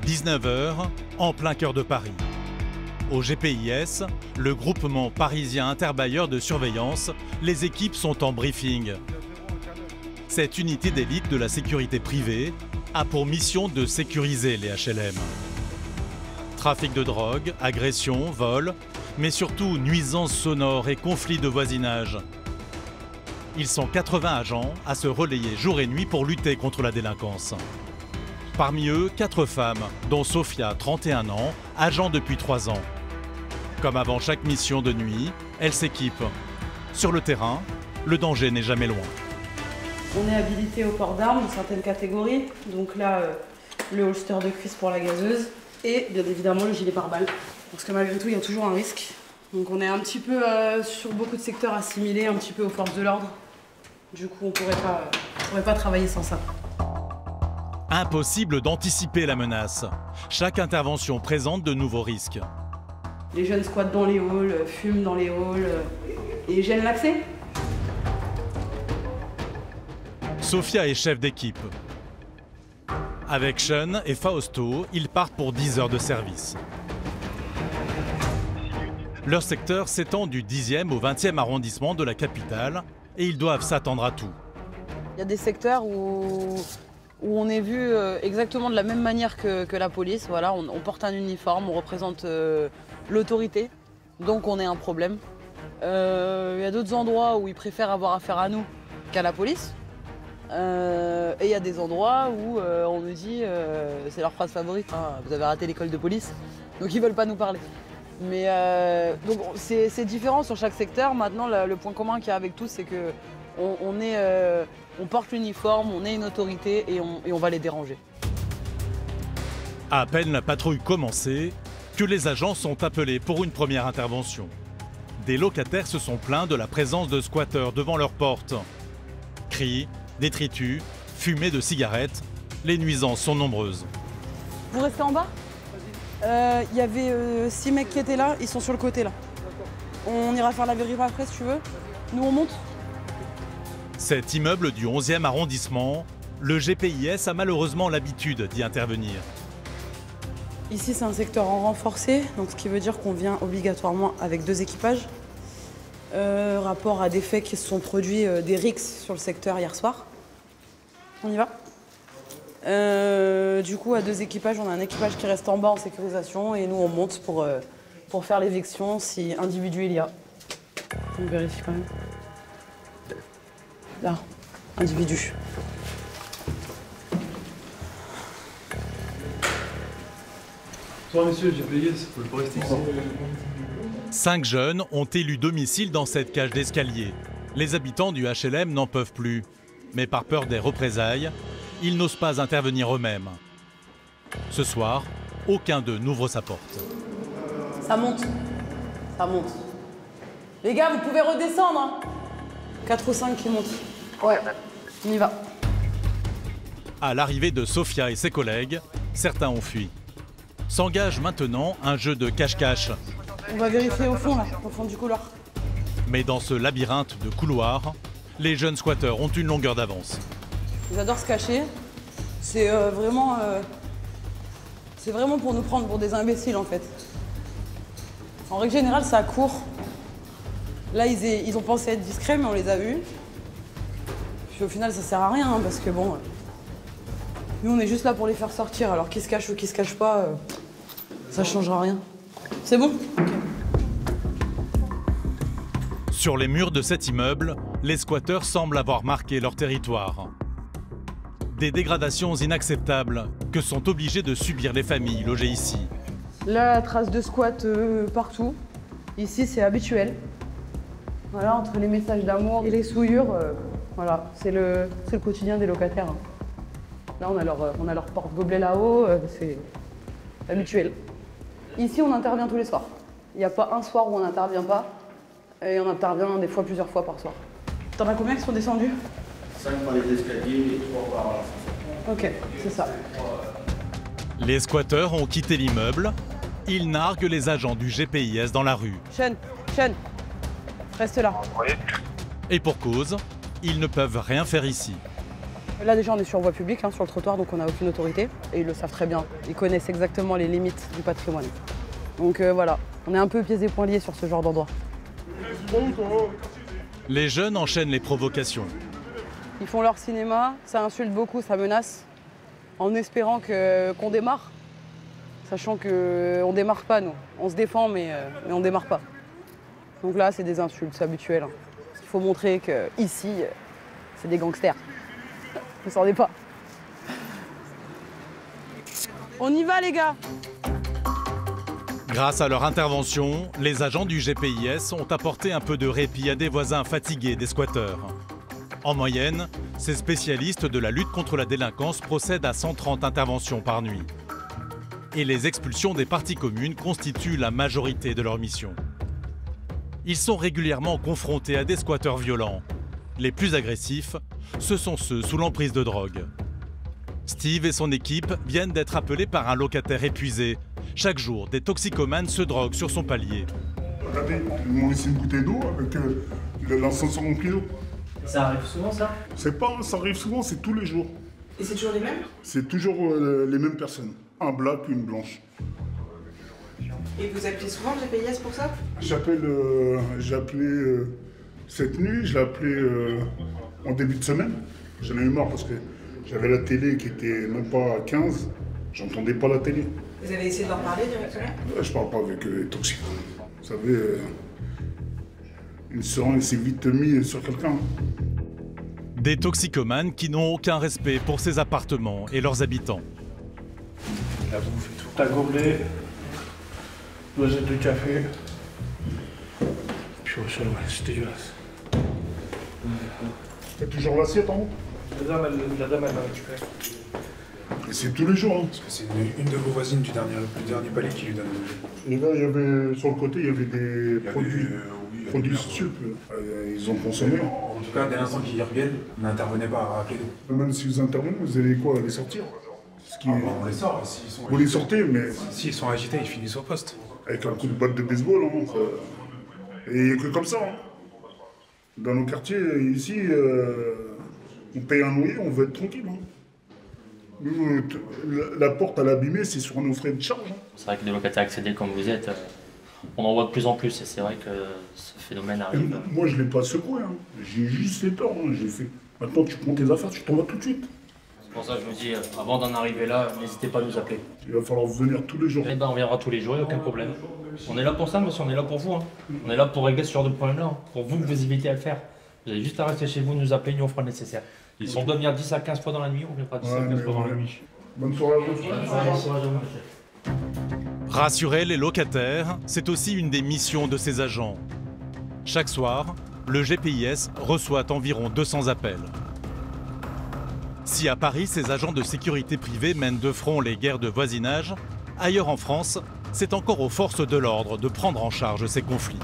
19h, en plein cœur de Paris. Au GPIS, le groupement parisien interbailleur de surveillance, les équipes sont en briefing. Cette unité d'élite de la sécurité privée a pour mission de sécuriser les HLM. Trafic de drogue, agressions, vols, mais surtout nuisances sonores et conflits de voisinage. Ils sont 80 agents à se relayer jour et nuit pour lutter contre la délinquance. Parmi eux, 4 femmes, dont Sophia, 31 ans, agent depuis 3 ans. Comme avant chaque mission de nuit, elle s'équipe. Sur le terrain, le danger n'est jamais loin. On est habilité au port d'armes de certaines catégories. Donc là, le holster de cuisse pour la gazeuse et bien évidemment le gilet pare-balles. Parce que malgré tout, il y a toujours un risque. Donc on est un petit peu sur beaucoup de secteurs assimilés, un petit peu aux forces de l'ordre. Du coup, on pourrait pas travailler sans ça. Impossible d'anticiper la menace. Chaque intervention présente de nouveaux risques. Les jeunes squattent dans les halls, fument dans les halls et gênent l'accès. Sophia est chef d'équipe. Avec Sean et Fausto, ils partent pour 10 heures de service. Leur secteur s'étend du 10e au 20e arrondissement de la capitale et ils doivent s'attendre à tout. Il y a des secteurs où on est vu exactement de la même manière que la police. Voilà, on porte un uniforme, on représente l'autorité, donc on est un problème. Il y a d'autres endroits où ils préfèrent avoir affaire à nous qu'à la police. Et il y a des endroits où on nous dit, c'est leur phrase favorite, hein, vous avez raté l'école de police, donc ils veulent pas nous parler. Mais donc c'est différent sur chaque secteur. Maintenant, le point commun qu'il y a avec tous, c'est que on porte l'uniforme, on est une autorité et on va les déranger. À peine la patrouille commencée, que les agents sont appelés pour une première intervention. Des locataires se sont plaints de la présence de squatteurs devant leur porte. Cris, détritus, fumée de cigarettes, les nuisances sont nombreuses. Vous restez en bas ? Il y avait 6 mecs qui étaient là, ils sont sur le côté là. On ira faire la vérif après si tu veux. Nous on monte. Cet immeuble du 11e arrondissement, le GPIS a malheureusement l'habitude d'y intervenir. Ici c'est un secteur en renforcé, donc ce qui veut dire qu'on vient obligatoirement avec 2 équipages. Rapport à des faits qui se sont produits, des rixes sur le secteur hier soir. On y va ? Du coup, à 2 équipages, on a un équipage qui reste en bas en sécurisation et nous on monte pour faire l'éviction si individu il y a. On vérifie quand même. Là, individu. Bonsoir messieurs, j'ai payé, vous pouvez rester ici. 5 jeunes ont élu domicile dans cette cage d'escalier. Les habitants du HLM n'en peuvent plus. Mais par peur des représailles, ils n'osent pas intervenir eux-mêmes. Ce soir, aucun d'eux n'ouvre sa porte. Ça monte. Ça monte. Les gars, vous pouvez redescendre. Hein. 4 ou 5 qui montent. Ouais, on y va. À l'arrivée de Sophia et ses collègues, certains ont fui. S'engage maintenant un jeu de cache-cache. On va vérifier au fond, là, au fond du couloir. Mais dans ce labyrinthe de couloirs, les jeunes squatteurs ont une longueur d'avance. Ils adorent se cacher. C'est vraiment pour nous prendre pour des imbéciles, en fait. En règle générale, ça court. Là, ils ont pensé être discrets, mais on les a vus. Puis au final, ça sert à rien, hein, parce que bon... nous, on est juste là pour les faire sortir. Alors qu'ils se cachent ou qu'ils se cachent pas, ça changera rien. C'est bon ? Okay. Sur les murs de cet immeuble, les squatteurs semblent avoir marqué leur territoire. Des dégradations inacceptables que sont obligées de subir les familles logées ici. Là, trace de squat partout. Ici, c'est habituel. Voilà, entre les messages d'amour et les souillures, voilà, c'est le quotidien des locataires. Hein. Là, on a leur porte-gobelet là-haut, c'est habituel. Ici, on intervient tous les soirs. Il n'y a pas un soir où on n'intervient pas. Et on intervient des fois plusieurs fois par soir. T'en as combien qui sont descendus ? 5 par les escaliers et 3 par l'ascenseur. Ok, c'est ça. Les squatteurs ont quitté l'immeuble. Ils narguent les agents du GPIS dans la rue. Sean, reste là. Et pour cause, ils ne peuvent rien faire ici. Là déjà on est sur voie publique, sur le trottoir, donc on n'a aucune autorité. Et ils le savent très bien, ils connaissent exactement les limites du patrimoine. Donc voilà, on est un peu pieds et poings liés sur ce genre d'endroit. Les jeunes enchaînent les provocations. Ils font leur cinéma, ça insulte beaucoup, ça menace, en espérant qu'on démarre. Sachant qu'on ne démarre pas, nous. On se défend, mais on ne démarre pas. Donc là, c'est des insultes, c'est habituel. Il faut montrer qu'ici, c'est des gangsters. Ne s'en est pas. On y va, les gars! Grâce à leur intervention, les agents du GPIS ont apporté un peu de répit à des voisins fatigués des squatteurs. En moyenne, ces spécialistes de la lutte contre la délinquance procèdent à 130 interventions par nuit. Et les expulsions des parties communes constituent la majorité de leur mission. Ils sont régulièrement confrontés à des squatteurs violents. Les plus agressifs, ce sont ceux sous l'emprise de drogue. Steve et son équipe viennent d'être appelés par un locataire épuisé. Chaque jour, des toxicomanes se droguent sur son palier. Regardez, ils m'ont laissé une bouteille d'eau avec l'ascenseur rempli d'eau. Ça arrive souvent, ça? Ça arrive souvent, c'est tous les jours. Et c'est toujours les mêmes? C'est toujours les mêmes personnes. Un black, une blanche. Et vous appelez souvent le GPIS pour ça? J'ai appelé cette nuit, je l'ai appelé en début de semaine. J'en ai eu marre parce que j'avais la télé qui était même pas à 15. J'entendais pas la télé. Vous avez essayé de leur parler directement? Je parle pas avec les toxiques. Vous savez, une seringue s'est vite mis sur quelqu'un. Des toxicomanes qui n'ont aucun respect pour ces appartements et leurs habitants. La bouffe et tout. T'as gobelet, dosette de café. Puis au sol, ouais, c'est dégueulasse. T'as toujours l'assiette en haut? La dame, elle l'a récupérée. Et c'est tous les jours. Parce que c'est une de vos voisines du dernier palier qui lui donne à manger. Et là, sur le côté, il y avait des produits sup. Ils ont consommé. En tout cas, dès l'instant qu'ils reviennent, n'intervenez pas à rappeler nous. Même si vous intervenez, vous allez quoi? Les sortir? On les sort. S'ils sont Vous les sortez, mais S'ils sont agités, ils finissent au poste. avec un coup de batte de baseball. Et il n'y a que comme ça. Dans nos quartiers, ici, on paye un loyer, on veut être tranquille. Nous, la porte à l'abîmer, c'est sur nos frais de charge. C'est vrai que des locataires accédés comme vous êtes, on en voit de plus en plus et c'est vrai que ce phénomène arrive. Moi, je ne l'ai pas secoué. J'ai juste fait peur. J'ai fait. Maintenant, tu prends tes affaires, tu t'en vas tout de suite. C'est pour ça que je vous dis, avant d'en arriver là, n'hésitez pas à nous appeler. Il va falloir venir tous les jours. Eh ben, on viendra tous les jours, il n'y a aucun problème. On est là pour ça, monsieur, on est là pour vous. On est là pour régler ce genre de problème-là, pour vous éviter à le faire. Vous avez juste à rester chez vous, nous appeler, nous on fera le nécessaire. Si on doit venir 10 à 15 fois dans la nuit, on viendra 10 à 15 fois dans la nuit. Bonne soirée à vous. Rassurer les locataires, c'est aussi une des missions de ces agents. Chaque soir, le GPIS reçoit environ 200 appels. Si à Paris, ces agents de sécurité privée mènent de front les guerres de voisinage, ailleurs en France, c'est encore aux forces de l'ordre de prendre en charge ces conflits.